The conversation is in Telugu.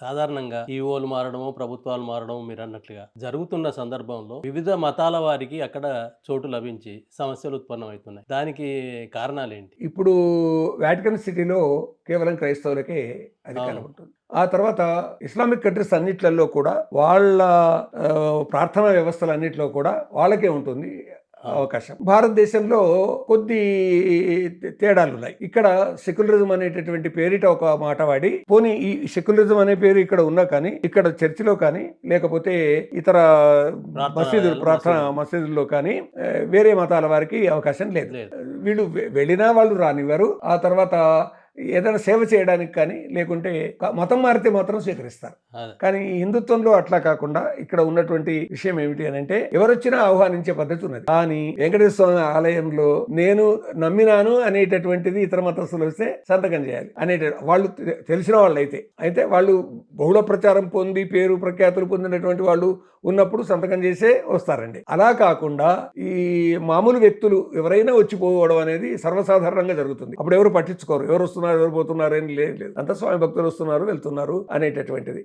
సాధారణంగా ఈవోలు మారడము, ప్రభుత్వాలు మారడం మీరన్నట్లుగా జరుగుతున్న సందర్భంలో వివిధ మతాల వారికి అక్కడ చోటు లభించి సమస్యలు ఉత్పన్నమవుతున్నాయి. దానికి కారణాలేంటి? ఇప్పుడు వాటికన్ సిటీలో కేవలం క్రైస్తవులకే అధికారం అవును. ఉంటుంది. ఆ తర్వాత ఇస్లామిక్ కంట్రీస్ అన్నిట్లలో కూడా వాళ్ళ ప్రార్థనా వ్యవస్థలన్నిట్లో కూడా వాళ్ళకే ఉంటుంది అవును. అవకాశం. భారతదేశంలో కొద్ది తేడాలున్నాయి. ఇక్కడ సెక్యులరిజం అనేటటువంటి పేరిట ఒక మాట వాడి, పోనీ ఈ సెక్యులరిజం అనే పేరు ఇక్కడ ఉన్నా కానీ, ఇక్కడ చర్చిలో కానీ, లేకపోతే ఇతర ప్రార్థనాలయాలు, ప్రార్థన మసీదులు మసీదుల్లో కానీ వేరే మతాల వారికి అవకాశం లేదు. లేదు. వీళ్ళు వెళ్ళినా వాళ్ళు రానివ్వరు. ఆ తర్వాత ఏదైనా సేవ చేయడానికి కానీ, లేకుంటే మతం మారితే మాత్రం స్వీకరిస్తారు. అదే. కానీ ఈ హిందుత్వంలో అట్లా కాకుండా ఇక్కడ ఉన్నటువంటి విషయం ఏమిటి అని అంటే, ఎవరొచ్చినా ఆహ్వానించే పద్ధతి ఉన్నది. కానీ వెంకటేశ్వర స్వామి ఆలయంలో నేను నమ్మినాను అనేటటువంటిది ఇతర మతస్థులు వస్తే సంతకం చేయాలి వాళ్ళు తెలిసిన వాళ్ళు అయితే వాళ్ళు బహుళ ప్రచారం పొంది పేరు ప్రఖ్యాతులు పొందినటువంటి వాళ్ళు ఉన్నప్పుడు సంతకం చేసే వస్తారండి. అలా కాకుండా ఈ మామూలు వ్యక్తులు ఎవరైనా వచ్చిపోవడం అనేది సర్వసాధారణంగా జరుగుతుంది. అప్పుడు ఎవరు పట్టించుకోరు, ఎవరు వస్తున్నారు ఎవరు పోతున్నారు అని లేదు. అంతా స్వామి భక్తులు వస్తున్నారు వెళ్తున్నారు అనేటటువంటిది.